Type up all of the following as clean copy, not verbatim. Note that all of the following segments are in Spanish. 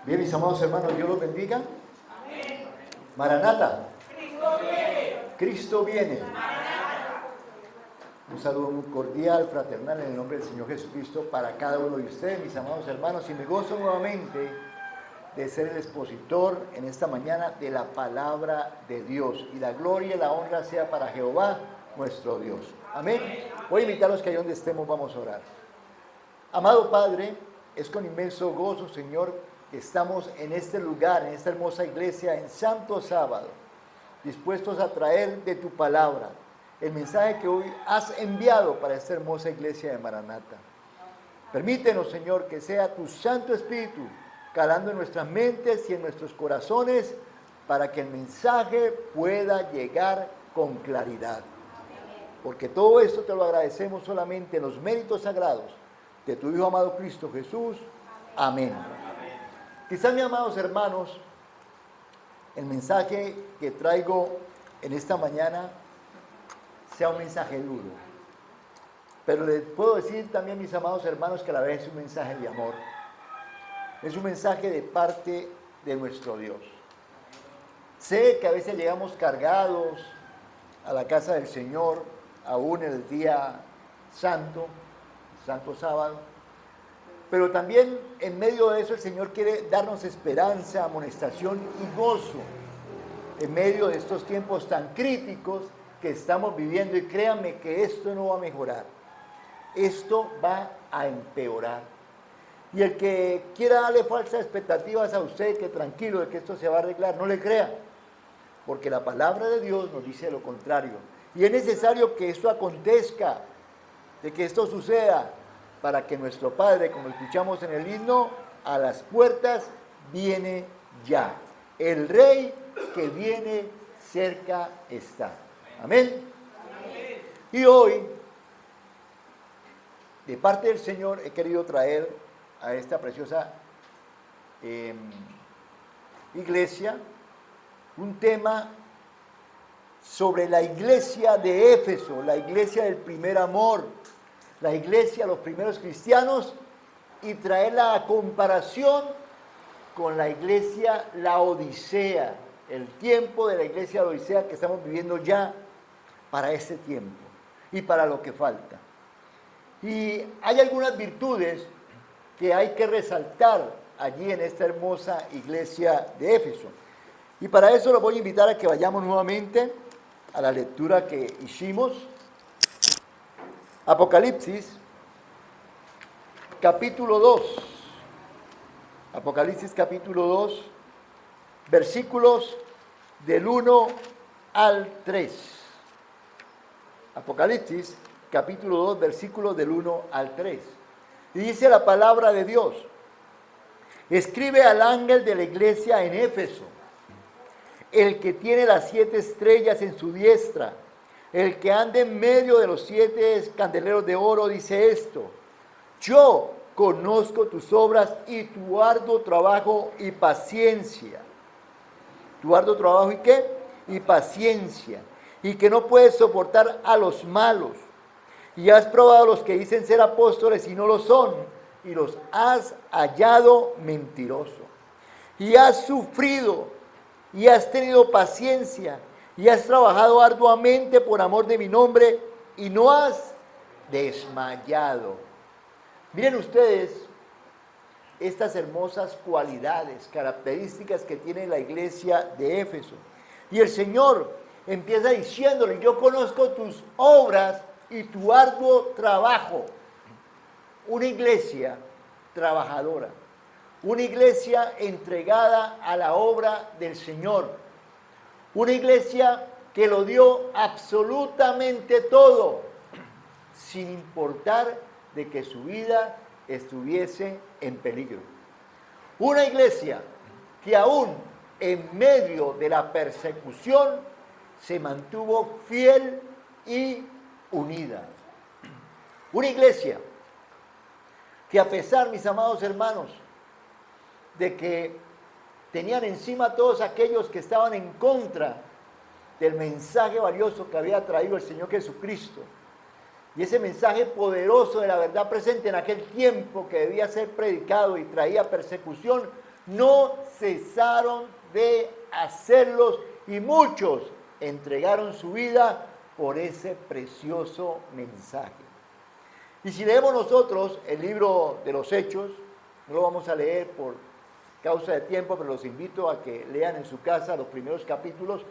Bien, mis amados hermanos, Dios los bendiga. Amén. Maranata. Cristo viene. Cristo viene. Maranata. Un saludo muy cordial, fraternal, en el nombre del Señor Jesucristo para cada uno de ustedes, mis amados hermanos, y me gozo nuevamente de ser el expositor en esta mañana de la palabra de Dios. Y la gloria y la honra sea para Jehová, nuestro Dios. Amén. Voy a invitarlos que ahí donde estemos vamos a orar. Amado Padre, es con inmenso gozo, Señor, que estamos en este lugar, en esta hermosa iglesia, en Santo Sábado, dispuestos a traer de tu palabra el mensaje que hoy has enviado para esta hermosa iglesia de Maranata. Permítenos, Señor, que sea tu Santo Espíritu calando en nuestras mentes y en nuestros corazones para que el mensaje pueda llegar con claridad. Porque todo esto te lo agradecemos solamente en los méritos sagrados de tu Hijo amado Cristo Jesús. Amén. Quizás, mis amados hermanos, el mensaje que traigo en esta mañana sea un mensaje duro. Pero les puedo decir también, mis amados hermanos, que a la vez es un mensaje de amor. Es un mensaje de parte de nuestro Dios. Sé que a veces llegamos cargados a la casa del Señor, aún en el día santo, Santo Sábado. Pero también en medio de eso el Señor quiere darnos esperanza, amonestación y gozo en medio de estos tiempos tan críticos que estamos viviendo. Y créanme que esto no va a mejorar, esto va a empeorar. Y el que quiera darle falsas expectativas a usted, que tranquilo de que esto se va a arreglar, no le crea, porque la palabra de Dios nos dice lo contrario. Y es necesario que esto acontezca, de que esto suceda, para que nuestro Padre, como escuchamos en el himno, a las puertas viene ya. El Rey que viene cerca está. Amén. Amén. Y hoy, de parte del Señor, he querido traer a esta preciosa iglesia un tema sobre la iglesia de Éfeso, la iglesia del primer amor, la iglesia, los primeros cristianos, y traer la comparación con la iglesia Laodicea, el tiempo de la iglesia Laodicea que estamos viviendo ya para este tiempo y para lo que falta. Y hay algunas virtudes que hay que resaltar allí en esta hermosa iglesia de Éfeso. Y para eso los voy a invitar a que vayamos nuevamente a la lectura que hicimos. Apocalipsis, capítulo 2. Apocalipsis, capítulo 2, versículos del 1 al 3. Apocalipsis, capítulo 2, versículos del 1 al 3. Y dice la palabra de Dios: escribe al ángel de la iglesia en Éfeso, el que tiene las 7 estrellas en su diestra, el que anda en medio de los 7 candeleros de oro, dice esto: yo conozco tus obras y tu arduo trabajo y paciencia. ¿Tu arduo trabajo y qué? Y paciencia. Y que no puedes soportar a los malos. Y has probado a los que dicen ser apóstoles y no lo son, y los has hallado mentirosos. Y has sufrido, y has tenido paciencia, y has trabajado arduamente por amor de mi nombre, y no has desmayado. Miren ustedes estas hermosas cualidades, características que tiene la iglesia de Éfeso. Y el Señor empieza diciéndole: yo conozco tus obras y tu arduo trabajo. Una iglesia trabajadora, una iglesia entregada a la obra del Señor, una iglesia que lo dio absolutamente todo, sin importar de que su vida estuviese en peligro. Una iglesia que aún en medio de la persecución se mantuvo fiel y unida. Una iglesia que, a pesar, mis amados hermanos, de que tenían encima a todos aquellos que estaban en contra del mensaje valioso que había traído el Señor Jesucristo, y ese mensaje poderoso de la verdad presente en aquel tiempo que debía ser predicado y traía persecución, no cesaron de hacerlos y muchos entregaron su vida por ese precioso mensaje. Y si leemos nosotros el libro de los Hechos, no lo vamos a leer por causa de tiempo, pero los invito a que lean en su casa los primeros capítulos,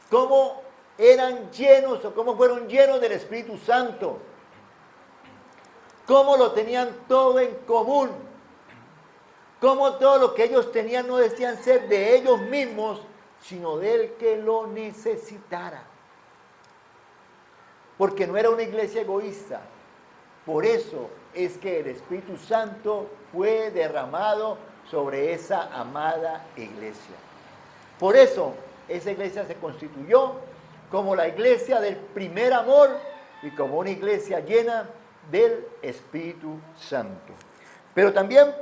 cómo eran llenos o cómo fueron llenos del Espíritu Santo, cómo lo tenían todo en común, cómo todo lo que ellos tenían no decían ser de ellos mismos, sino del que lo necesitara. Porque no era una iglesia egoísta. Por eso es que el Espíritu Santo fue derramado sobre esa amada iglesia. Por eso esa iglesia se constituyó como la iglesia del primer amor y como una iglesia llena del Espíritu Santo. Pero también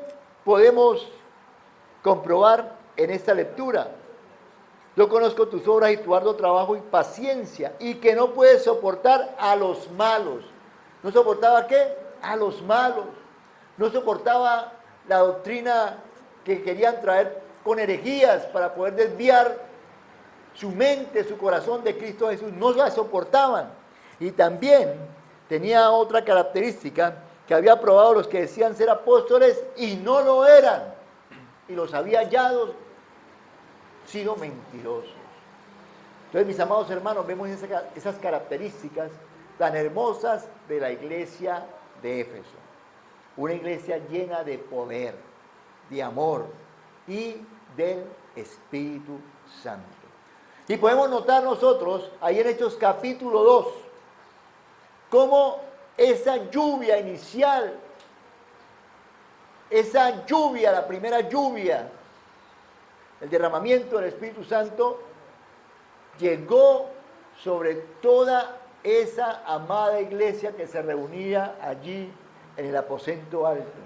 podemos comprobar en esta lectura: yo conozco tus obras y tu arduo trabajo y paciencia, y que no puedes soportar a los malos. ¿No soportaba qué? A los malos. No soportaba la doctrina que querían traer con herejías para poder desviar su mente, su corazón de Cristo Jesús. No la soportaban. Y también tenía otra característica, que había probado los que decían ser apóstoles y no lo eran. Y los había hallado sido mentirosos. Entonces, mis amados hermanos, vemos esas características tan hermosas de la iglesia de Éfeso. Una iglesia llena de poder, de amor y del Espíritu Santo. Y podemos notar nosotros, ahí en Hechos capítulo 2, cómo esa lluvia inicial, esa lluvia, la primera lluvia, el derramamiento del Espíritu Santo, llegó sobre toda esa amada iglesia que se reunía allí en el aposento alto.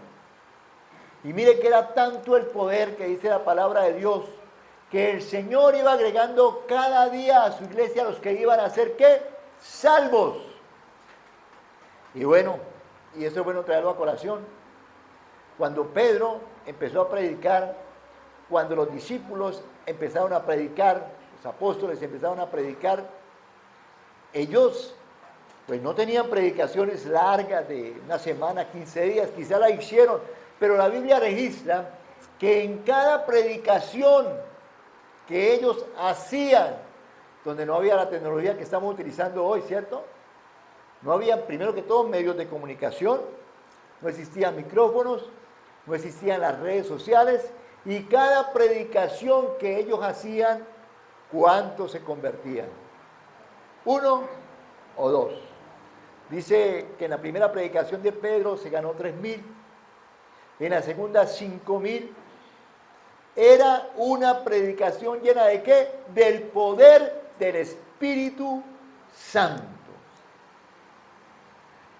Y mire que era tanto el poder que dice la palabra de Dios, que el Señor iba agregando cada día a su iglesia a los que iban a ser, ¿qué? Salvos. Y bueno, y eso es bueno traerlo a colación. Cuando Pedro empezó a predicar, cuando los discípulos empezaron a predicar, los apóstoles empezaron a predicar, ellos pues no tenían predicaciones largas de una semana, 15 días, quizá la hicieron, pero la Biblia registra que en cada predicación que ellos hacían, donde no había la tecnología que estamos utilizando hoy, ¿cierto? No había, primero que todo, medios de comunicación, no existían micrófonos, no existían las redes sociales, y cada predicación que ellos hacían, ¿cuántos se convertían? ¿1 o 2? Dice que en la primera predicación de Pedro se ganó 3,000, en la segunda 5,000. Era una predicación llena de ¿qué? Del poder del Espíritu Santo.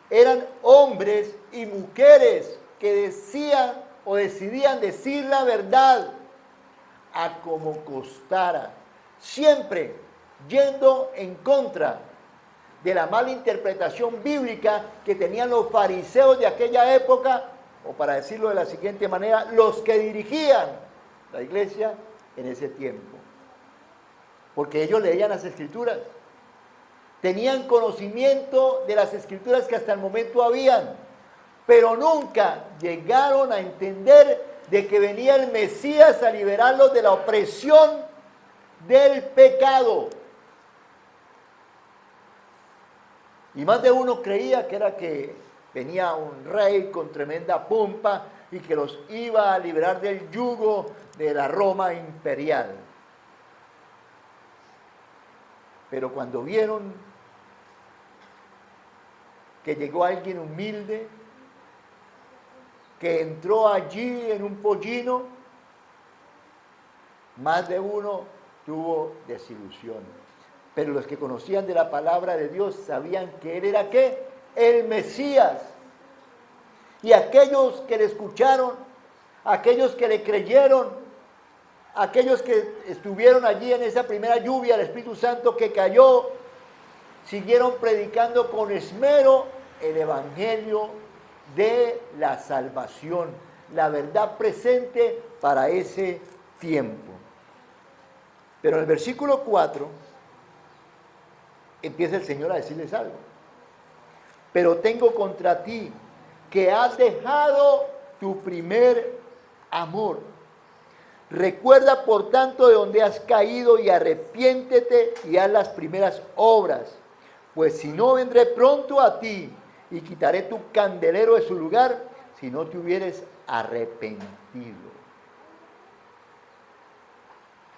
Eran hombres y mujeres que decían o decidían decir la verdad a como costara, siempre yendo en contra de la mala interpretación bíblica que tenían los fariseos de aquella época, o para decirlo de la siguiente manera, los que dirigían la iglesia en ese tiempo. Porque ellos leían las Escrituras, tenían conocimiento de las Escrituras que hasta el momento habían, pero nunca llegaron a entender de que venía el Mesías a liberarlos de la opresión del pecado. Y más de uno creía que era que venía un rey con tremenda pompa y que los iba a liberar del yugo de la Roma imperial. Pero cuando vieron que llegó alguien humilde, que entró allí en un pollino, más de uno tuvo desilusión. Pero los que conocían de la palabra de Dios sabían que él era ¿qué? El Mesías. Y aquellos que le escucharon, aquellos que le creyeron, aquellos que estuvieron allí en esa primera lluvia, el Espíritu Santo que cayó, siguieron predicando con esmero el Evangelio de la salvación, la verdad presente para ese tiempo. Pero en el versículo 4 empieza el Señor a decirles algo. Pero tengo contra ti que has dejado tu primer amor. Recuerda por tanto de donde has caído y arrepiéntete y haz las primeras obras. Pues si no, vendré pronto a ti y quitaré tu candelero de su lugar si no te hubieres arrepentido.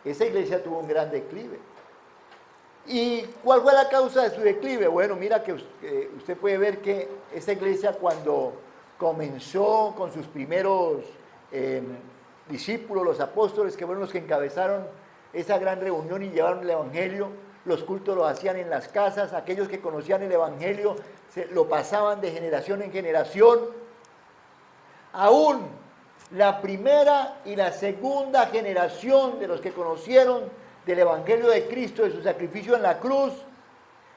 Esa iglesia tuvo un gran declive. ¿Y cuál fue la causa de su declive? Bueno, mira que usted puede ver que esa iglesia cuando comenzó con sus primeros discípulos, los apóstoles, que fueron los que encabezaron esa gran reunión y llevaron el evangelio, los cultos los hacían en las casas, aquellos que conocían el evangelio lo pasaban de generación en generación. Aún la primera y la segunda generación de los que conocieron del evangelio de Cristo, de su sacrificio en la cruz,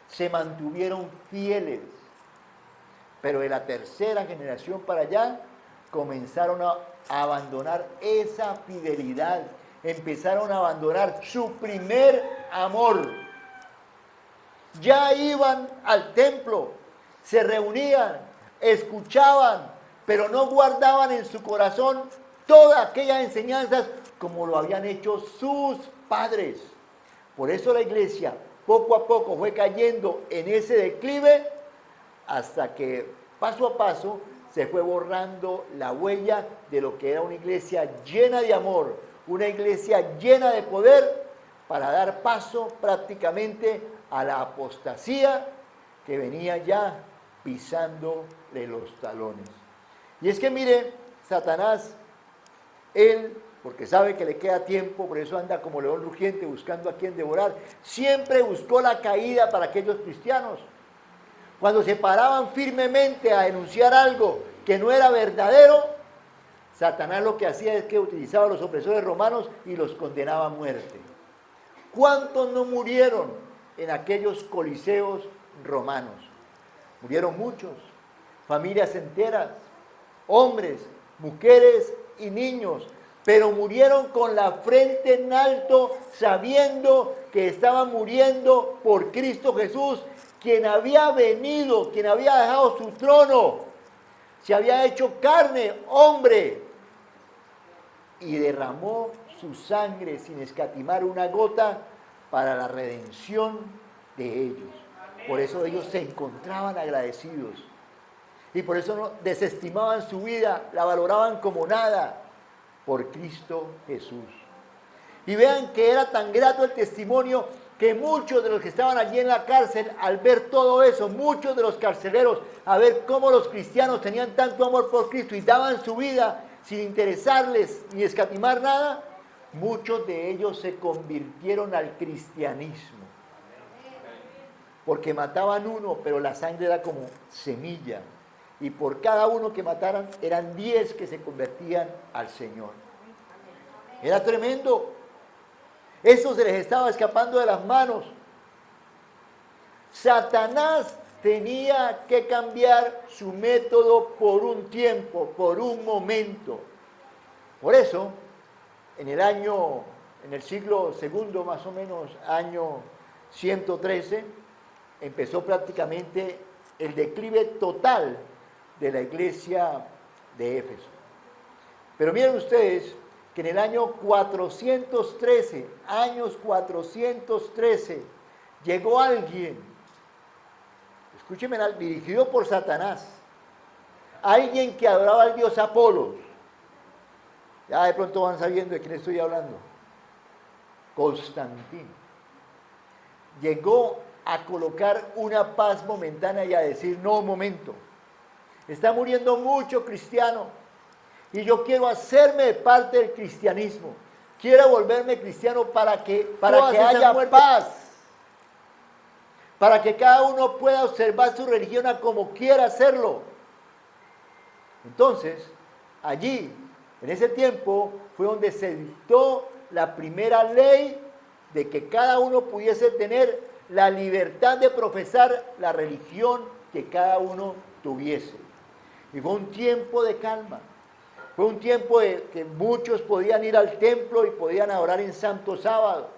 se mantuvieron fieles. Pero de la tercera generación para allá comenzaron a abandonar esa fidelidad, empezaron a abandonar su primer amor. Ya iban al templo, se reunían, escuchaban, pero no guardaban en su corazón todas aquellas enseñanzas como lo habían hecho sus padres. Por eso la iglesia poco a poco fue cayendo en ese declive hasta que paso a paso se fue borrando la huella de lo que era una iglesia llena de amor, una iglesia llena de poder, para dar paso prácticamente a la apostasía que venía ya pisándole los talones. Y es que mire, Satanás, él, porque sabe que le queda tiempo, por eso anda como león rugiente buscando a quien devorar, siempre buscó la caída para aquellos cristianos. Cuando se paraban firmemente a denunciar algo que no era verdadero, Satanás lo que hacía es que utilizaba a los opresores romanos y los condenaba a muerte. ¿Cuántos no murieron en aquellos coliseos romanos? Murieron muchos, familias enteras, hombres, mujeres y niños, pero murieron con la frente en alto, sabiendo que estaban muriendo por Cristo Jesús, quien había venido, quien había dejado su trono, se había hecho carne, hombre, y derramó su sangre sin escatimar una gota para la redención de ellos. Por eso ellos se encontraban agradecidos. Y por eso no desestimaban su vida, la valoraban como nada por Cristo Jesús. Y vean que era tan grato el testimonio que muchos de los que estaban allí en la cárcel, al ver todo eso, muchos de los carceleros, a ver cómo los cristianos tenían tanto amor por Cristo y daban su vida sin interesarles ni escatimar nada, muchos de ellos se convirtieron al cristianismo. Porque mataban uno, pero la sangre era como semilla. Y por cada uno que mataran, eran 10 que se convertían al Señor. Era tremendo. Eso se les estaba escapando de las manos. Satanás tenía que cambiar su método por un tiempo, por un momento. Por eso, en el siglo segundo, más o menos, año 113, empezó prácticamente el declive total de la iglesia de Éfeso. Pero miren ustedes que en el año 413, llegó alguien, escúcheme, dirigido por Satanás, alguien que adoraba al dios Apolos. Ya de pronto van sabiendo de quién estoy hablando. Constantino. Llegó a colocar una paz momentánea y a decir, no, un momento, está muriendo mucho cristiano y yo quiero hacerme parte del cristianismo, quiero volverme cristiano para que haya paz, para que cada uno pueda observar su religión a como quiera hacerlo. Entonces, allí, en ese tiempo, fue donde se dictó la primera ley de que cada uno pudiese tener la libertad de profesar la religión que cada uno tuviese. Y fue un tiempo de calma. Fue un tiempo de que muchos podían ir al templo y podían adorar en Santo Sábado.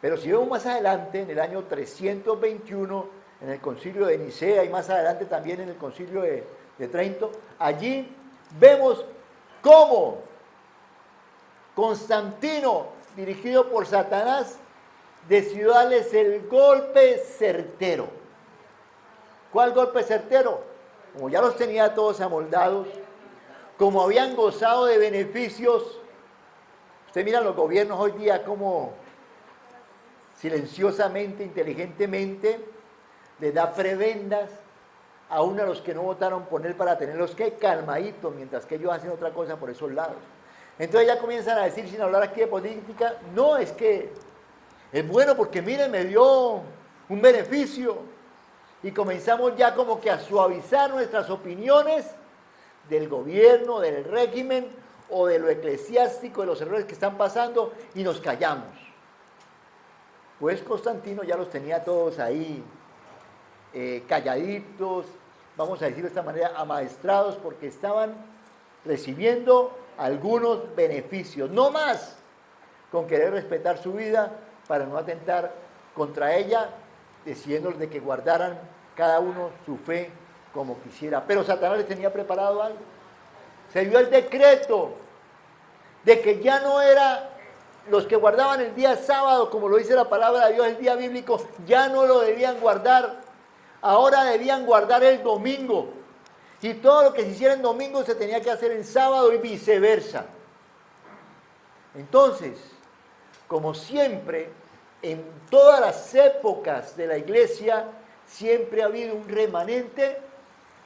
Pero si vemos más adelante, en el año 321, en el concilio de Nicea y más adelante también en el concilio de Trento, allí vemos cómo Constantino, dirigido por Satanás, decidió darles el golpe certero. ¿Cuál golpe certero? Como ya los tenía todos amoldados, como habían gozado de beneficios. Usted mira los gobiernos hoy día como silenciosamente, inteligentemente, les da prebendas aún a los que no votaron por él para tenerlos que calmaditos, mientras que ellos hacen otra cosa por esos lados. Entonces ya comienzan a decir, sin hablar aquí de política, no, es que es bueno porque mire, me dio un beneficio. Y comenzamos ya como que a suavizar nuestras opiniones del gobierno, del régimen o de lo eclesiástico, de los errores que están pasando y nos callamos. Pues Constantino ya los tenía todos ahí calladitos, vamos a decirlo de esta manera, amaestrados, porque estaban recibiendo algunos beneficios, no más con querer respetar su vida para no atentar contra ella, diciéndoles de que guardaran cada uno su fe como quisiera. Pero Satanás les tenía preparado algo. Se dio el decreto de que ya no era los que guardaban el día sábado, como lo dice la palabra de Dios, el día bíblico, ya no lo debían guardar. Ahora debían guardar el domingo. Y todo lo que se hiciera en domingo se tenía que hacer en sábado y viceversa. Entonces, como siempre, en todas las épocas de la iglesia, siempre ha habido un remanente.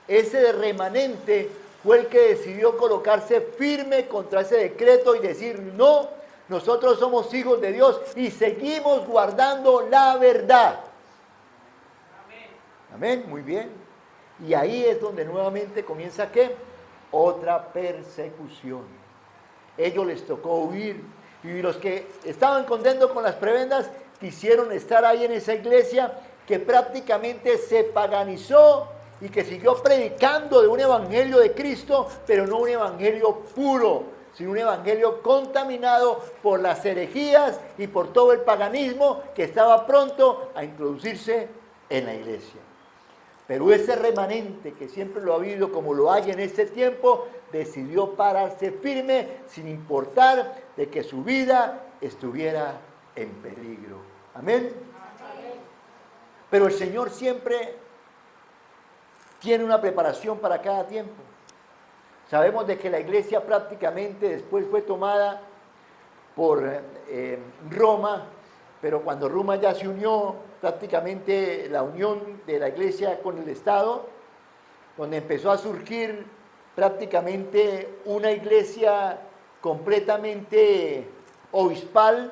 Ese remanente fue el que decidió colocarse firme contra ese decreto y decir, no, nosotros somos hijos de Dios y seguimos guardando la verdad. Amén, muy bien. Y ahí es donde nuevamente comienza, ¿qué? Otra persecución. Ellos les tocó huir. Y los que estaban contentos con las prebendas quisieron estar ahí en esa iglesia que prácticamente se paganizó y que siguió predicando de un evangelio de Cristo, pero no un evangelio puro, sino un evangelio contaminado por las herejías y por todo el paganismo que estaba pronto a introducirse en la iglesia. Pero ese remanente, que siempre lo ha habido como lo hay en este tiempo, decidió pararse firme sin importar de que su vida estuviera en peligro. Amén. Pero el Señor siempre tiene una preparación para cada tiempo. Sabemos de que la iglesia prácticamente después fue tomada por Roma, pero cuando Roma ya se unió, prácticamente la unión de la iglesia con el Estado, donde empezó a surgir prácticamente una iglesia completamente obispal,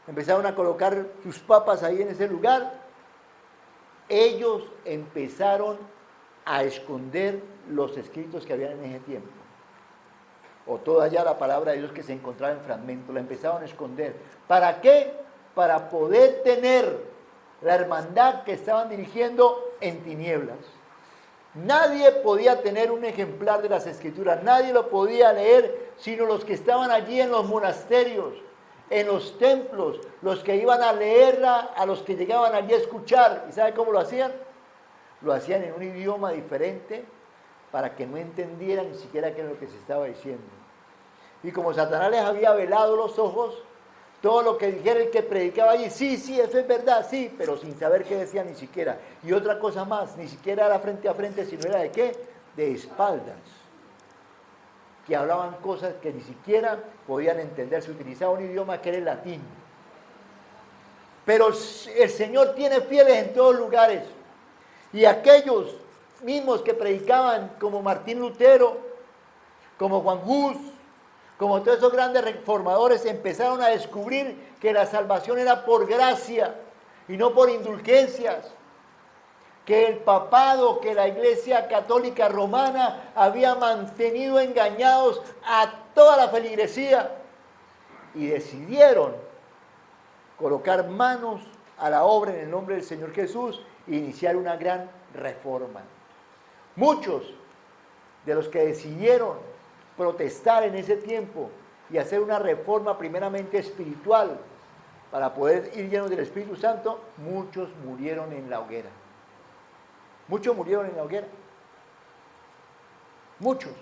empezaron a colocar sus papas ahí en ese lugar. Ellos empezaron a esconder los escritos que habían en ese tiempo, o toda ya la palabra de Dios que se encontraba en fragmentos, la empezaron a esconder. ¿Para qué? Para poder tener la hermandad que estaban dirigiendo en tinieblas. Nadie podía tener un ejemplar de las Escrituras, nadie lo podía leer, sino los que estaban allí en los monasterios, en los templos, los que iban a leerla, a los que llegaban allí a escuchar. ¿Y sabe cómo lo hacían? Lo hacían en un idioma diferente para que no entendieran ni siquiera qué era lo que se estaba diciendo. Y como Satanás les había velado los ojos, todo lo que dijera el que predicaba allí, sí, eso es verdad, sí, pero sin saber qué decía ni siquiera. Y otra cosa más, ni siquiera era frente a frente, sino era ¿de qué? De espaldas. Que hablaban cosas que ni siquiera podían entender, se utilizaba un idioma que era el latín. Pero el Señor tiene fieles en todos lugares. Y aquellos mismos que predicaban, como Martín Lutero, como Juan Hus, como todos esos grandes reformadores, empezaron a descubrir que la salvación era por gracia y no por indulgencias. Que el papado, que la Iglesia Católica Romana había mantenido engañados a toda la feligresía. Y decidieron colocar manos a la obra en el nombre del Señor Jesús e iniciar una gran reforma. Muchos de los que decidieron protestar en ese tiempo y hacer una reforma primeramente espiritual para poder ir llenos del Espíritu Santo, muchos murieron en la hoguera. Muchos murieron en la hoguera. Muchos.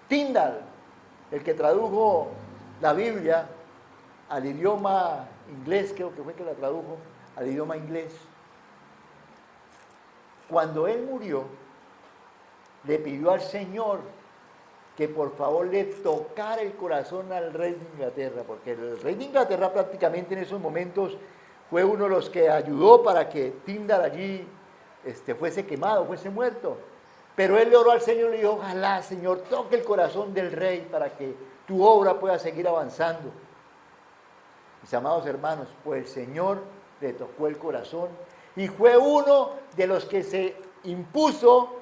Tyndall, el que tradujo la Biblia al idioma inglés, creo que fue que la tradujo al idioma inglés. Cuando él murió, le pidió al Señor que por favor le tocara el corazón al rey de Inglaterra, porque el rey de Inglaterra prácticamente en esos momentos fue uno de los que ayudó para que Tyndall allí fuese quemado, fuese muerto. Pero él le oró al Señor y le dijo, ojalá, Señor, toque el corazón del rey para que tu obra pueda seguir avanzando. Mis amados hermanos, pues el Señor le tocó el corazón y fue uno de los que se impuso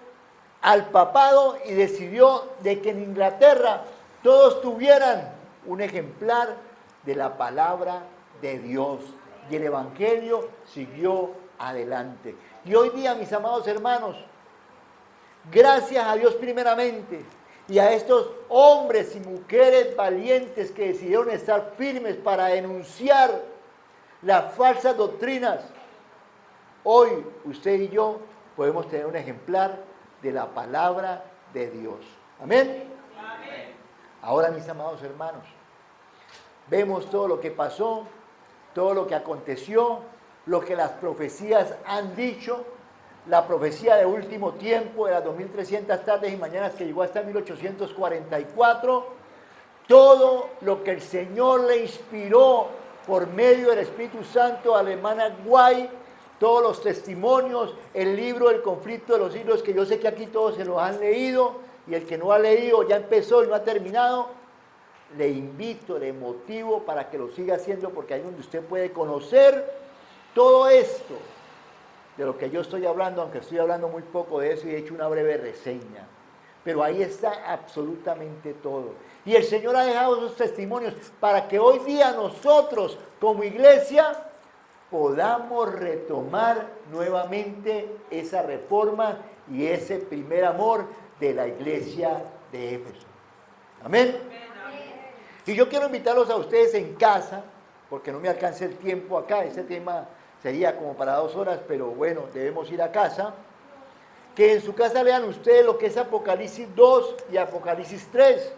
al papado y decidió de que en Inglaterra todos tuvieran un ejemplar de la palabra de Dios. Y el Evangelio siguió adelante. Y hoy día, mis amados hermanos, gracias a Dios primeramente y a estos hombres y mujeres valientes que decidieron estar firmes para denunciar las falsas doctrinas, hoy usted y yo podemos tener un ejemplar de la palabra de Dios. Amén. Amén. Ahora, mis amados hermanos, vemos todo lo que pasó, todo lo que aconteció, lo que las profecías han dicho. La profecía de último tiempo, de las 2300 tardes y mañanas que llegó hasta 1844, todo lo que el Señor le inspiró por medio del Espíritu Santo a la hermana White, todos los testimonios, el libro del conflicto de los siglos, que yo sé que aquí todos se lo han leído, y el que no ha leído ya empezó y no ha terminado, le invito, le motivo para que lo siga haciendo, porque ahí es donde usted puede conocer todo esto de lo que yo estoy hablando, aunque estoy hablando muy poco de eso y he hecho una breve reseña. Pero ahí está absolutamente todo. Y el Señor ha dejado esos testimonios para que hoy día nosotros, como iglesia, podamos retomar nuevamente esa reforma y ese primer amor de la iglesia de Éfeso. Amén. Y yo quiero invitarlos a ustedes en casa, porque no me alcanza el tiempo acá, ese tema sería como para 2 horas, pero bueno, debemos ir a casa. Que en su casa lean ustedes lo que es Apocalipsis 2 y Apocalipsis 3,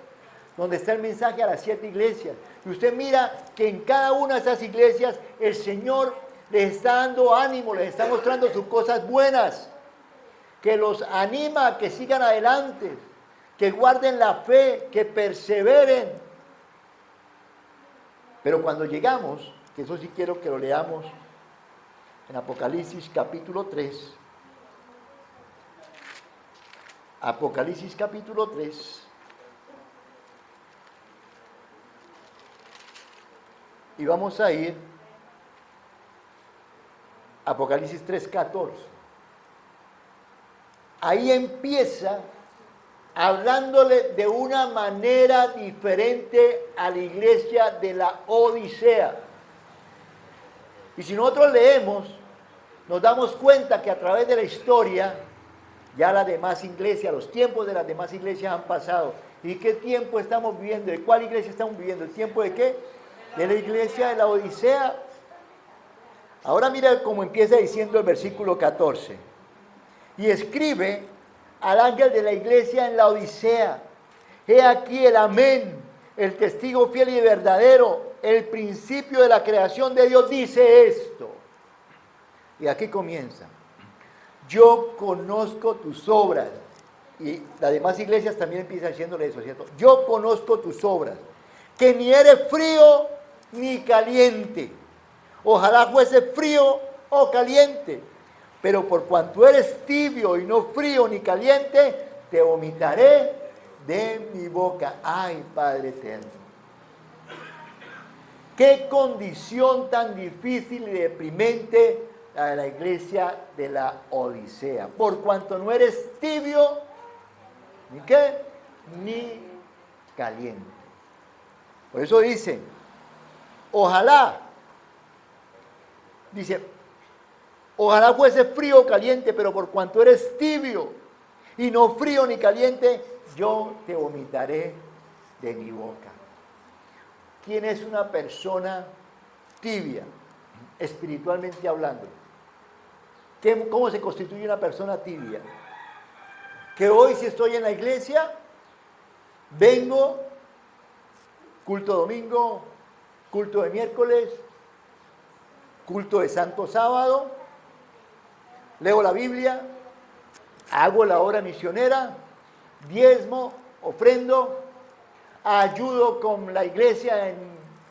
donde está el mensaje a las 7 iglesias. Y usted mira que en cada una de esas iglesias el Señor les está dando ánimo, les está mostrando sus cosas buenas, que los anima a que sigan adelante, que guarden la fe, que perseveren. Pero cuando llegamos, que eso sí quiero que lo leamos, en Apocalipsis capítulo 3, Apocalipsis capítulo 3, y vamos a ir a Apocalipsis 3:14. Ahí empieza hablándole de una manera diferente a la iglesia de la Odisea. Y si nosotros leemos, nos damos cuenta que a través de la historia, ya las demás iglesias, los tiempos de las demás iglesias han pasado. ¿Y qué tiempo estamos viviendo? ¿De cuál iglesia estamos viviendo? ¿El tiempo de qué? De la iglesia de la Odisea. Ahora mira cómo empieza diciendo el versículo 14. Y escribe al ángel de la iglesia en la Odisea: he aquí el amén, el testigo fiel y verdadero, el principio de la creación de Dios, dice esto. Y aquí comienza: yo conozco tus obras. Y las demás iglesias también empiezan diciéndole eso, ¿cierto? Yo conozco tus obras, que ni eres frío ni caliente. Ojalá fuese frío o caliente, pero por cuanto eres tibio y no frío ni caliente, te vomitaré de mi boca. Ay, Padre eterno. Qué condición tan difícil y deprimente la de la iglesia de la Odisea. Por cuanto no eres tibio, ¿ni qué? Ni caliente. Por eso dice, ojalá, dice, ojalá fuese frío o caliente, pero por cuanto eres tibio y no frío ni caliente, yo te vomitaré de mi boca. ¿Quién es una persona tibia, espiritualmente hablando? ¿Cómo se constituye una persona tibia? Que hoy, si estoy en la iglesia, vengo, culto domingo, culto de miércoles, culto de santo sábado, leo la Biblia, hago la obra misionera, diezmo, ofrendo, ayudo con la iglesia en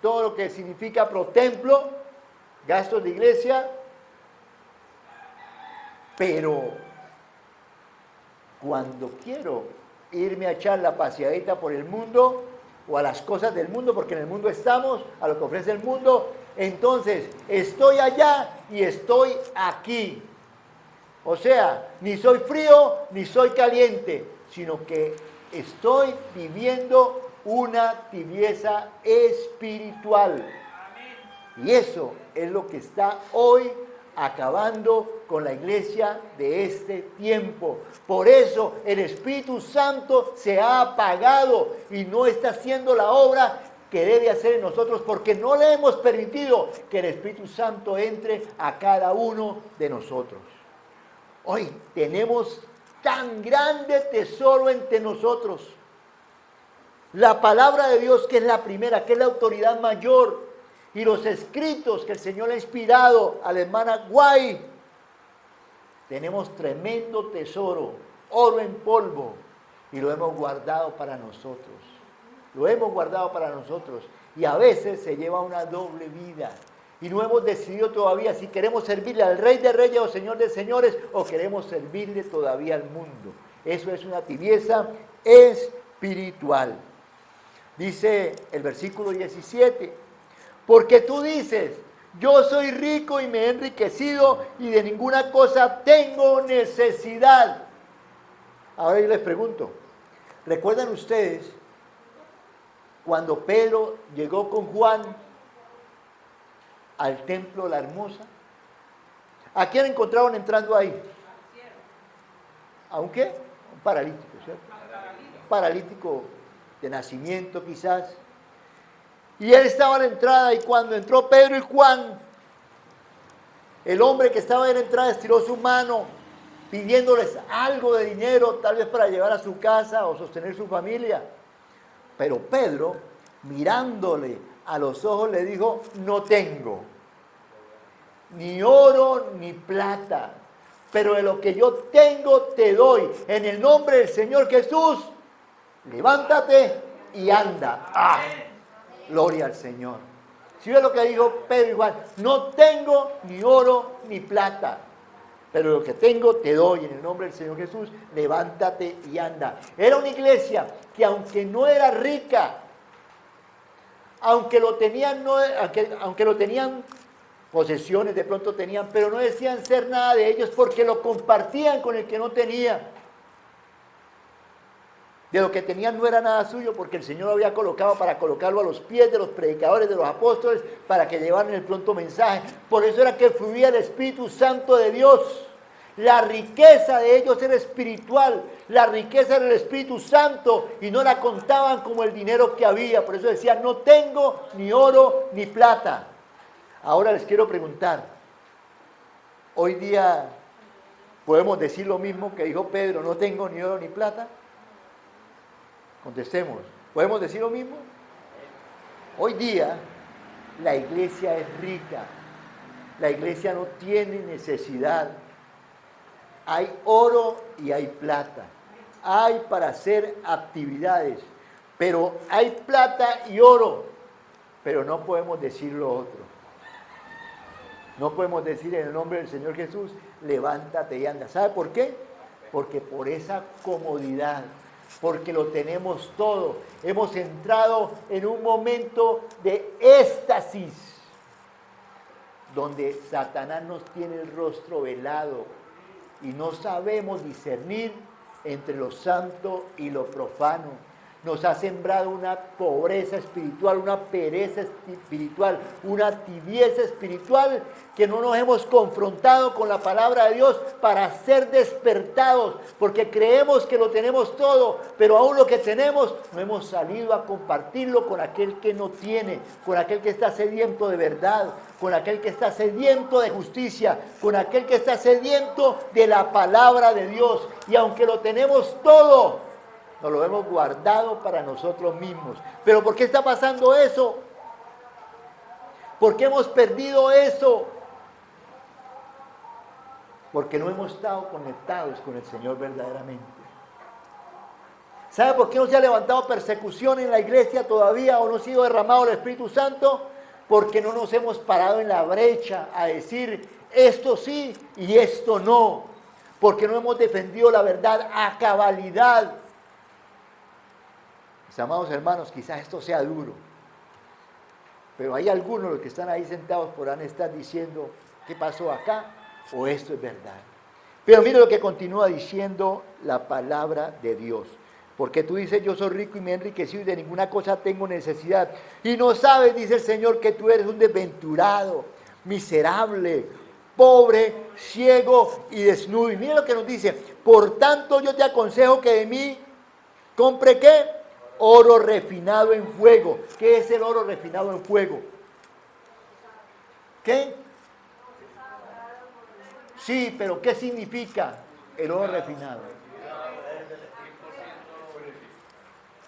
todo lo que significa pro templo, gastos de iglesia, pero cuando quiero irme a echar la paseadita por el mundo o a las cosas del mundo, porque en el mundo estamos, a lo que ofrece el mundo, entonces estoy allá y estoy aquí. O sea, ni soy frío ni soy caliente, sino que estoy viviendo una tibieza espiritual. Y eso es lo que está hoy acabando con la iglesia de este tiempo. Por eso el Espíritu Santo se ha apagado y no está haciendo la obra que debe hacer en nosotros, porque no le hemos permitido que el Espíritu Santo entre a cada uno de nosotros. Hoy tenemos tan grande tesoro entre nosotros. La palabra de Dios, que es la primera, que es la autoridad mayor, y los escritos que el Señor le ha inspirado a la hermana Guay. Tenemos tremendo tesoro, oro en polvo, y lo hemos guardado para nosotros. Lo hemos guardado para nosotros, y a veces se lleva una doble vida. Y no hemos decidido todavía si queremos servirle al Rey de Reyes o Señor de Señores, o queremos servirle todavía al mundo. Eso es una tibieza espiritual. Dice el versículo 17, porque tú dices, yo soy rico y me he enriquecido y de ninguna cosa tengo necesidad. Ahora yo les pregunto, ¿recuerdan ustedes cuando Pedro llegó con Juan al templo La Hermosa? ¿A quién encontraron entrando ahí? ¿A un qué? Un paralítico, ¿cierto? Un paralítico de nacimiento quizás. Y él estaba a la entrada, y cuando entró Pedro y Juan, el hombre que estaba en la entrada estiró su mano pidiéndoles algo de dinero, tal vez para llevar a su casa o sostener su familia. Pero Pedro, mirándole a los ojos, le dijo, no tengo ni oro ni plata, pero de lo que yo tengo te doy. En el nombre del Señor Jesús, levántate y anda. ¡Ah! Gloria al Señor. Si ves lo que dijo Pedro y Juan, no tengo ni oro ni plata, pero lo que tengo te doy. En el nombre del Señor Jesús, levántate y anda. Era una iglesia que, aunque no era rica, aunque lo tenían posesiones, de pronto tenían, pero no decían ser nada de ellos, porque lo compartían con el que no tenía. De lo que tenían no era nada suyo, porque el Señor lo había colocado para colocarlo a los pies de los predicadores, de los apóstoles, para que llevaran el pronto mensaje. Por eso era que fluía el Espíritu Santo de Dios. La riqueza de ellos era espiritual, la riqueza era el Espíritu Santo, y no la contaban como el dinero que había. Por eso decían, no tengo ni oro ni plata. Ahora les quiero preguntar, hoy día podemos decir lo mismo que dijo Pedro, no tengo ni oro ni plata. Contestemos, ¿podemos decir lo mismo? Hoy día la iglesia es rica, la iglesia no tiene necesidad. Hay oro y hay plata, hay para hacer actividades, pero hay plata y oro, pero no podemos decir lo otro. No podemos decir en el nombre del Señor Jesús, levántate y anda. ¿Sabe por qué? Porque por esa comodidad, porque lo tenemos todo. Hemos entrado en un momento de éxtasis, donde Satanás nos tiene el rostro velado y no sabemos discernir entre lo santo y lo profano. nos ha sembrado una pobreza espiritual, una pereza espiritual, una tibieza espiritual, que no nos hemos confrontado con la palabra de Dios para ser despertados, porque creemos que lo tenemos todo, pero aún lo que tenemos no hemos salido a compartirlo con aquel que no tiene, con aquel que está sediento de verdad, con aquel que está sediento de justicia, con aquel que está sediento de la palabra de Dios. Y aunque lo tenemos todo, nos lo hemos guardado para nosotros mismos. ¿Pero por qué está pasando eso? ¿Por qué hemos perdido eso? Porque no hemos estado conectados con el Señor verdaderamente. ¿Sabe por qué no se ha levantado persecución en la iglesia todavía o no ha sido derramado el Espíritu Santo? Porque no nos hemos parado en la brecha a decir esto sí y esto no. Porque no hemos defendido la verdad a cabalidad. Mis amados hermanos, quizás esto sea duro, pero hay algunos de los que están ahí sentados podrán estar diciendo, ¿qué pasó acá? O esto es verdad. Pero mire lo que continúa diciendo la palabra de Dios. Porque tú dices, yo soy rico y me he enriquecido y de ninguna cosa tengo necesidad. Y no sabes, dice el Señor, que tú eres un desventurado, miserable, pobre, ciego y desnudo. Y mire lo que nos dice, por tanto yo te aconsejo que de mí compre ¿qué? Oro refinado en fuego. ¿Qué es el oro refinado en fuego? ¿Qué? Sí, pero ¿qué significa el oro refinado?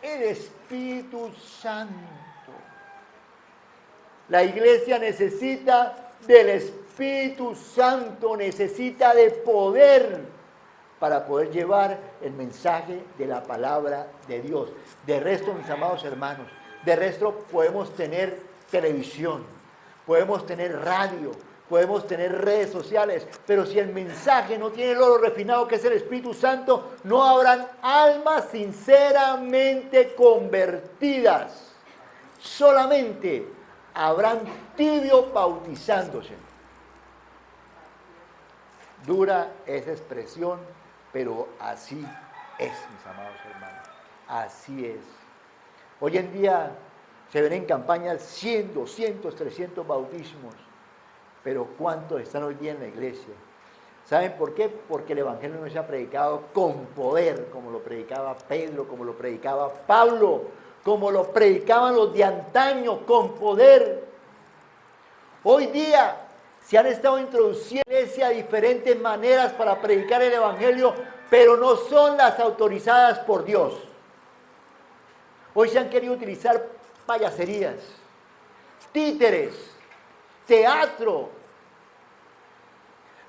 El Espíritu Santo. La iglesia necesita del Espíritu Santo, necesita de poder para poder llevar el mensaje de la palabra de Dios. De resto, mis amados hermanos, de resto podemos tener televisión, podemos tener radio, podemos tener redes sociales, pero si el mensaje no tiene el oro refinado que es el Espíritu Santo, no habrán almas sinceramente convertidas. Solamente habrán tibios bautizándose. Dura esa expresión, pero así es, mis amados hermanos. Así es. Hoy en día se ven en campañas 100, 200, 300 bautismos. Pero ¿cuántos están hoy día en la iglesia? ¿Saben por qué? Porque el Evangelio no se ha predicado con poder, como lo predicaba Pedro, como lo predicaba Pablo, como lo predicaban los de antaño, con poder. Hoy día se han estado introduciendo en la iglesia diferentes maneras para predicar el Evangelio, pero no son las autorizadas por Dios. Hoy se han querido utilizar payaserías, títeres, teatro,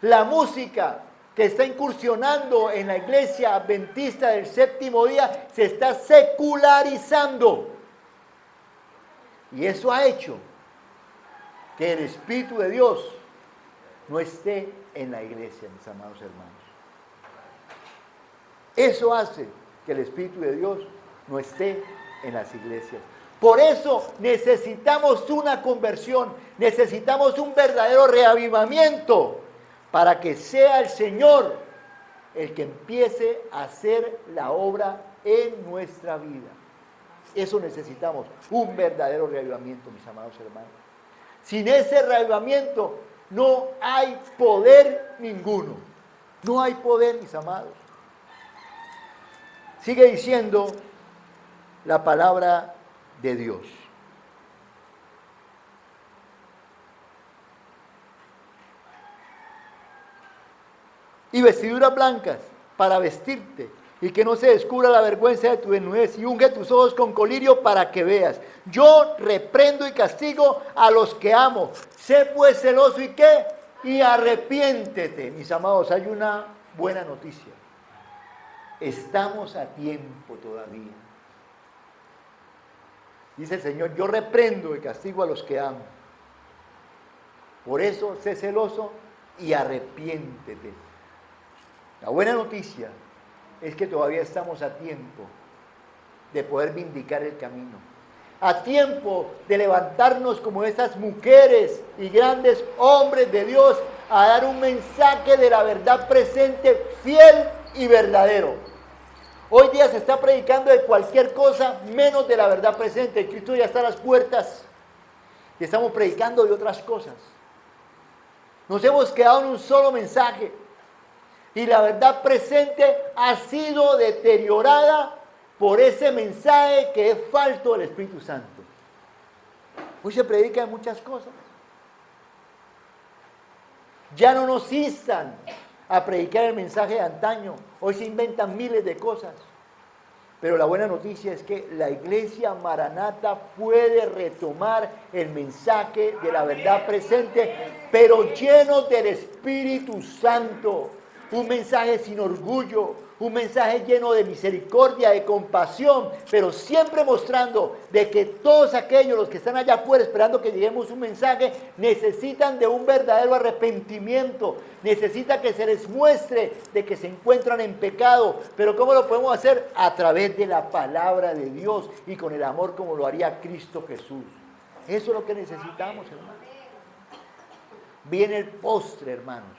la música que está incursionando en la iglesia adventista del séptimo día se está secularizando. Y eso ha hecho que el Espíritu de Dios no esté en la iglesia, mis amados hermanos. Eso hace que el Espíritu de Dios no esté en las iglesias. Por eso necesitamos una conversión, necesitamos un verdadero reavivamiento para que sea el Señor el que empiece a hacer la obra en nuestra vida. Eso necesitamos, un verdadero reavivamiento, mis amados hermanos. Sin ese reavivamiento no hay poder ninguno. No hay poder, mis amados. Sigue diciendo la palabra de Dios. Y vestiduras blancas para vestirte, y que no se descubra la vergüenza de tu desnudez, y unge tus ojos con colirio para que veas. Yo reprendo y castigo a los que amo. Sé pues celoso y qué, y arrepiéntete. Mis amados, hay una buena noticia. Estamos a tiempo todavía. Dice el Señor, yo reprendo y castigo a los que amo. Por eso, sé celoso y arrepiéntete. La buena noticia es que todavía estamos a tiempo de poder vindicar el camino. A tiempo de levantarnos como esas mujeres y grandes hombres de Dios a dar un mensaje de la verdad presente, fiel y verdadero. Hoy día se está predicando de cualquier cosa menos de la verdad presente. Cristo ya está a las puertas y estamos predicando de otras cosas. Nos hemos quedado en un solo mensaje y la verdad presente ha sido deteriorada por ese mensaje que es falto del Espíritu Santo. Hoy se predica de muchas cosas. Ya no nos instan a predicar el mensaje de antaño. Hoy se inventan miles de cosas. Pero la buena noticia es que la iglesia Maranata puede retomar el mensaje de la verdad presente, pero lleno del Espíritu Santo. Un mensaje sin orgullo, un mensaje lleno de misericordia, de compasión, pero siempre mostrando de que todos aquellos, los que están allá afuera esperando que lleguemos un mensaje, necesitan de un verdadero arrepentimiento, necesitan que se les muestre de que se encuentran en pecado. Pero ¿cómo lo podemos hacer? A través de la palabra de Dios y con el amor como lo haría Cristo Jesús. Eso es lo que necesitamos, hermanos. Viene el postre, hermanos.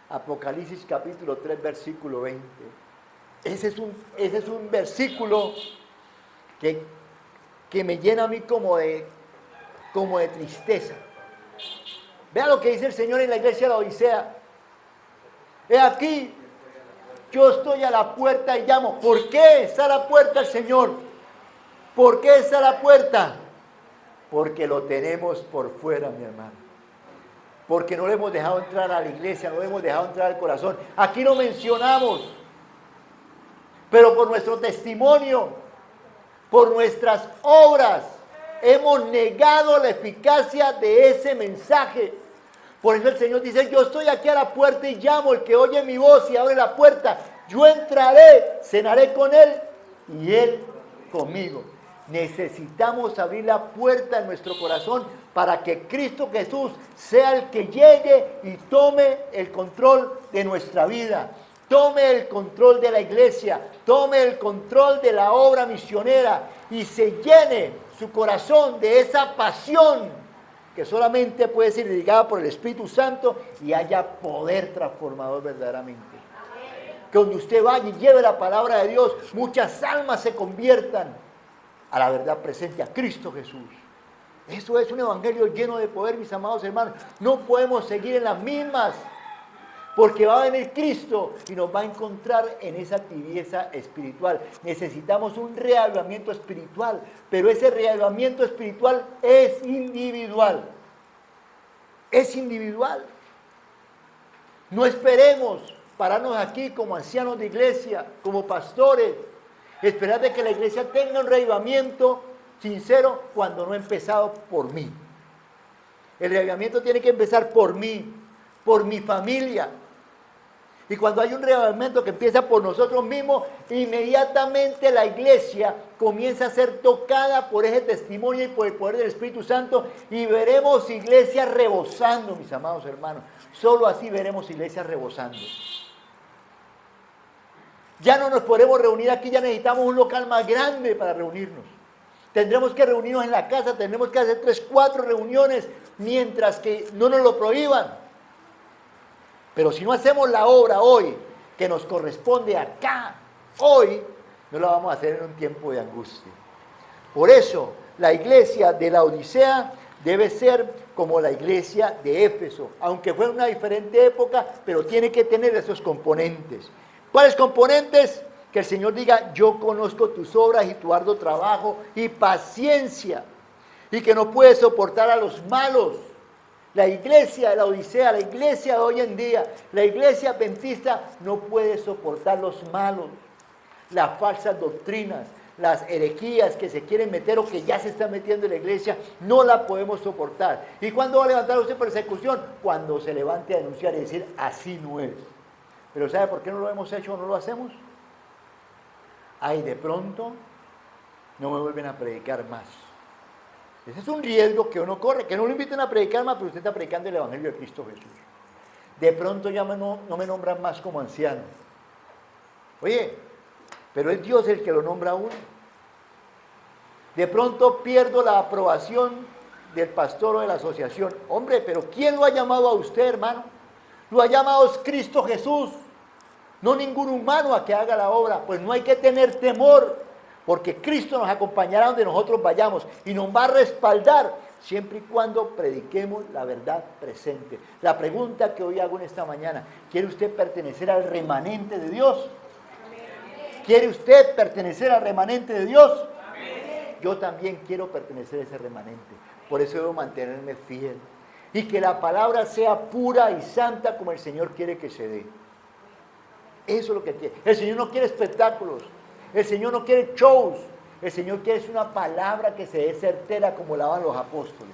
Apocalipsis capítulo 3, versículo 20. Ese es un versículo que me llena a mí como de tristeza. Vea lo que dice el Señor en la iglesia de la Odisea. He aquí, yo estoy a la puerta y llamo. ¿Por qué está a la puerta el Señor? ¿Por qué está a la puerta? Porque lo tenemos por fuera, mi hermano. Porque no le hemos dejado entrar a la iglesia, no le hemos dejado entrar al corazón. Aquí no mencionamos, pero por nuestro testimonio, por nuestras obras, hemos negado la eficacia de ese mensaje. Por eso el Señor dice, yo estoy aquí a la puerta y llamo, el que oye mi voz y abre la puerta, yo entraré, cenaré con él y él conmigo. Necesitamos abrir la puerta en nuestro corazón para que Cristo Jesús sea el que llegue y tome el control de nuestra vida, tome el control de la iglesia, tome el control de la obra misionera y se llene su corazón de esa pasión que solamente puede ser irrigada por el Espíritu Santo y haya poder transformador verdaderamente. Que donde usted vaya y lleve la palabra de Dios, muchas almas se conviertan a la verdad presente, a Cristo Jesús. Eso es un evangelio lleno de poder, mis amados hermanos. No podemos seguir en las mismas, porque va a venir Cristo y nos va a encontrar en esa tibieza espiritual. Necesitamos un reavivamiento espiritual, pero ese reavivamiento espiritual es individual. Es individual. No esperemos pararnos aquí como ancianos de iglesia, como pastores, esperar de que la iglesia tenga un reavivamiento sincero cuando no ha empezado por mí. El reavivamiento tiene que empezar por mí, por mi familia. Y cuando hay un reavivamiento que empieza por nosotros mismos, inmediatamente la iglesia comienza a ser tocada por ese testimonio y por el poder del Espíritu Santo y veremos iglesias rebosando, mis amados hermanos. Solo así veremos iglesias rebosando. Ya no nos podemos reunir aquí, ya necesitamos un local más grande para reunirnos. Tendremos que reunirnos en la casa, tendremos que hacer 3, 4 reuniones mientras que no nos lo prohíban. Pero si no hacemos la obra hoy que nos corresponde acá, hoy, no la vamos a hacer en un tiempo de angustia. Por eso, la iglesia de la Odisea debe ser como la iglesia de Éfeso, aunque fue en una diferente época, pero tiene que tener esos componentes. ¿Cuáles componentes? Que el Señor diga, yo conozco tus obras y tu arduo trabajo y paciencia, y que no puedes soportar a los malos. La iglesia de la Odisea, la iglesia de hoy en día, la iglesia adventista no puede soportar los malos, las falsas doctrinas, las herejías que se quieren meter o que ya se están metiendo en la iglesia, no la podemos soportar. ¿Y cuándo va a levantar usted persecución? Cuando se levante a denunciar y decir, así no es. Pero ¿sabe por qué no lo hemos hecho o no lo hacemos? Ay, de pronto no me vuelven a predicar más. Ese es un riesgo que uno corre, que no lo inviten a predicar más, pero usted está predicando el evangelio de Cristo Jesús. De pronto ya no me nombran más como anciano. Oye, pero es Dios el que lo nombra a uno. De pronto pierdo la aprobación del pastor o de la asociación. Hombre, pero ¿quién lo ha llamado a usted, hermano? Lo ha llamado Cristo Jesús. no ningún humano a que haga la obra. Pues no hay que tener temor, porque Cristo nos acompañará donde nosotros vayamos y nos va a respaldar siempre y cuando prediquemos la verdad presente. La pregunta que hoy hago en esta mañana: ¿quiere usted pertenecer al remanente de Dios? ¿Quiere usted pertenecer al remanente de Dios? Yo también quiero pertenecer a ese remanente. Por eso debo mantenerme fiel. Y que la palabra sea pura y santa como el Señor quiere que se dé. Eso es lo que quiere. El Señor no quiere espectáculos. El Señor no quiere shows. El Señor quiere una palabra que se dé certera como la daban los apóstoles.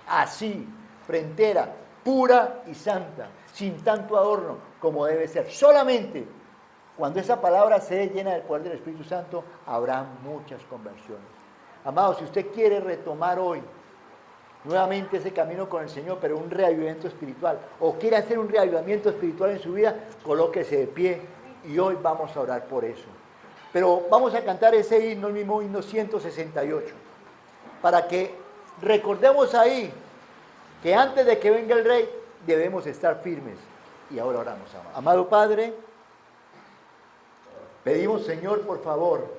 Así, frentera, pura y santa, sin tanto adorno como debe ser. Solamente cuando esa palabra se dé llena del poder del Espíritu Santo, habrá muchas conversiones. Amados, si usted quiere retomar hoy nuevamente ese camino con el Señor, pero un reavivamiento espiritual, o quiere hacer un reavivamiento espiritual en su vida, colóquese de pie y hoy vamos a orar por eso. Pero vamos a cantar ese himno, el mismo himno 168, para que recordemos ahí que antes de que venga el Rey debemos estar firmes. Y ahora oramos, amado. Amado Padre, pedimos, Señor, por favor,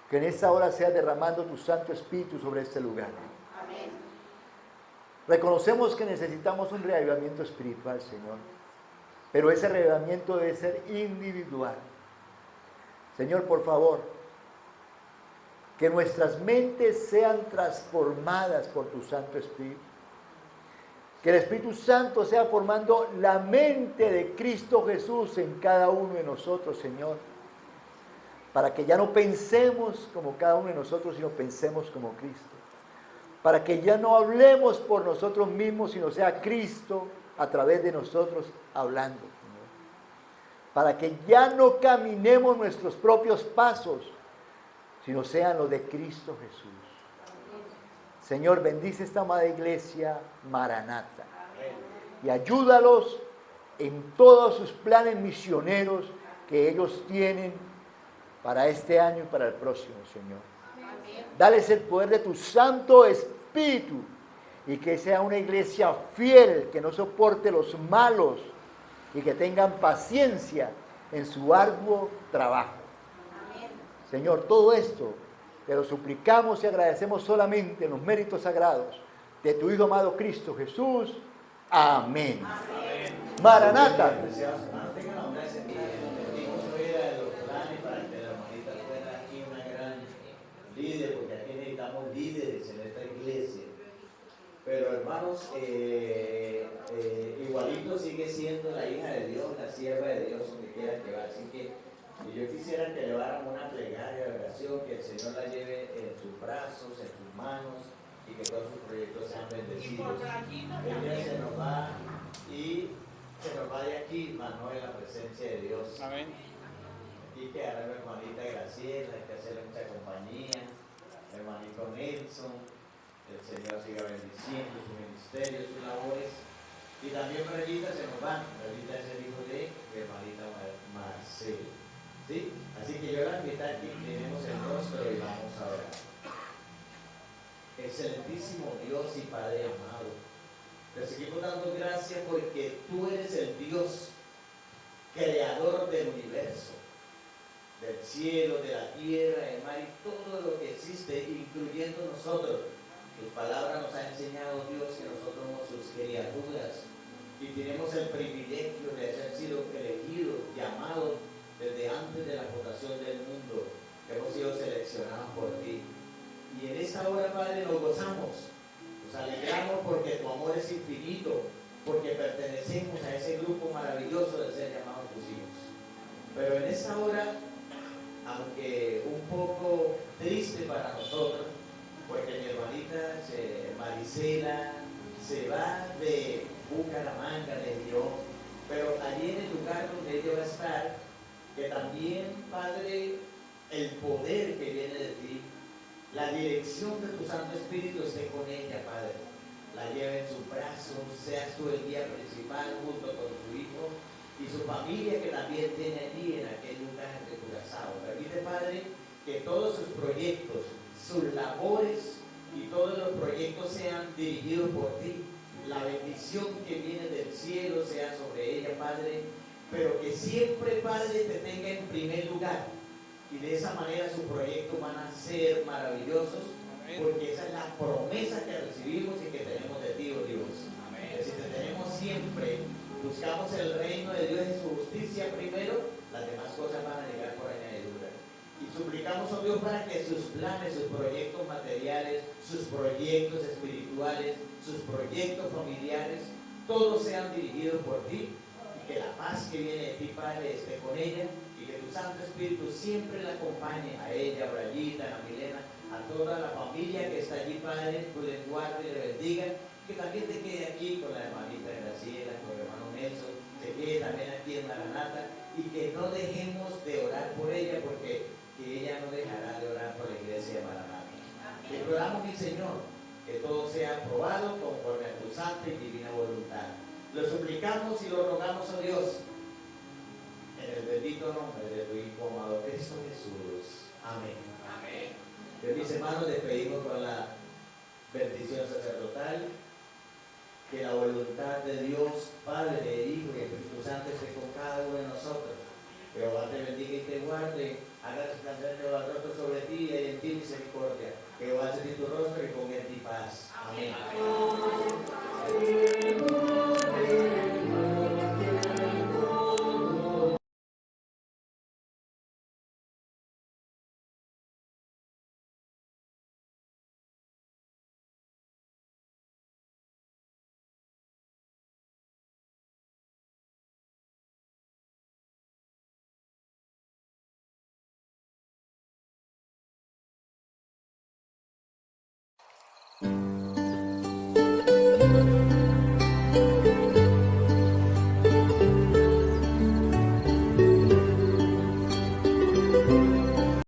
que en esta hora seas derramando tu Santo Espíritu sobre este lugar. Amén. Reconocemos que necesitamos un reavivamiento espiritual, Señor, pero ese reavivamiento debe ser individual. Señor, por favor, que nuestras mentes sean transformadas por tu Santo Espíritu. Que el Espíritu Santo sea formando la mente de Cristo Jesús en cada uno de nosotros, Señor. Para que ya no pensemos como cada uno de nosotros, sino pensemos como Cristo. Para que ya no hablemos por nosotros mismos, sino sea Cristo a través de nosotros hablando, Señor. Para que ya no caminemos nuestros propios pasos, sino sean los de Cristo Jesús. Señor, bendice esta amada iglesia Maranata y ayúdalos en todos sus planes misioneros que ellos tienen para este año y para el próximo, Señor. Dales el poder de tu Santo Espíritu y que sea una iglesia fiel, que no soporte los malos y que tengan paciencia en su arduo trabajo. Señor, todo esto te lo suplicamos y agradecemos solamente en los méritos sagrados de tu Hijo amado Cristo Jesús. Amén. Amén. Maranata. Tengan la bondad de sentir que nos fuera de los planes para que la hermanita fuera aquí una gran líder, porque aquí necesitamos líderes en esta iglesia. Pero hermanos, igualito sigue siendo la hija de Dios, la sierva de Dios, donde quiera que va. Así que yo quisiera que eleváramos una plegaria de oración, que el Señor la lleve en sus brazos, en sus manos, y que todos sus proyectos sean bendecidos. Ella se nos va y se nos va de aquí, mas no en la presencia de Dios. Amén. Aquí quedará mi hermanita Graciela, hay que hacerle mucha compañía, mi hermanito Nelson, el Señor siga bendiciendo su ministerio, sus labores. Y también Marelita se nos va, Marelita es el hijo de mi hermanita Marcelo. ¿Sí? Así que yo la invito aquí, tenemos el rostro y vamos a orar. Excelentísimo Dios y Padre amado, te seguimos dando gracias porque tú eres el Dios creador del universo, del cielo, de la tierra, el mar y todo lo que existe, incluyendo nosotros. Tu palabra nos ha enseñado, Dios, que nosotros somos sus criaturas y tenemos el privilegio de haber sido elegidos, llamados desde antes de la fundación del mundo. Hemos sido seleccionados por ti. Y en esta hora, Padre, nos gozamos, nos alegramos porque tu amor es infinito, porque pertenecemos a ese grupo maravilloso de ser llamados tus hijos. Pero en esta hora, aunque un poco triste para nosotros, porque mi hermanita Marisela se va de Bucaramanga, de Girón, pero allí en el lugar donde ella va a estar, que también, Padre, el poder que viene de ti, la dirección de tu Santo Espíritu esté con ella, Padre. La lleve en sus brazos, seas tú el guía principal junto con su hijo y su familia que también tiene allí en aquel lugar de Curazao. Permite, Padre, que todos sus proyectos, sus labores y todos los proyectos sean dirigidos por ti. La bendición que viene del cielo sea sobre ella, Padre, pero que siempre, Padre, te tenga en primer lugar. Y de esa manera sus proyectos van a ser maravillosos, porque esa es la promesa que recibimos y que tenemos de ti, oh Dios. Que si te tenemos siempre, buscamos el reino de Dios y su justicia primero, las demás cosas van a llegar por añadidura. Y suplicamos, oh Dios, para que sus planes, sus proyectos materiales, sus proyectos espirituales, sus proyectos familiares, todos sean dirigidos por ti, y que la paz que viene de ti, Padre, esté con ella, y que tu Santo Espíritu siempre la acompañe a ella, a Brayita, a Milena, a toda la familia que está allí, Padre, tú le guarde y le bendiga, que también te quede aquí con la hermanita Graciela, con el hermano Nelson, se quede también aquí en Maranata, y que no dejemos de orar por ella, porque que ella no dejará de orar por la iglesia de Maranata. Te rogamos, mi Señor, que todo sea aprobado conforme a tu santa y divina voluntad. Lo suplicamos y lo rogamos a Dios, en el bendito nombre de tu Hijo amado Cristo Jesús. Amén. Amén. Mis hermanos, despedimos con la bendición sacerdotal. Que la voluntad de Dios, Padre, Hijo y Espíritu Santo esté con cada uno de nosotros. Que Jehová te bendiga y te guarde, haga resplandecer el rostro sobre ti y en ti misericordia. Que Jehová se tu rostro y ponga en ti paz. Amén. Amén.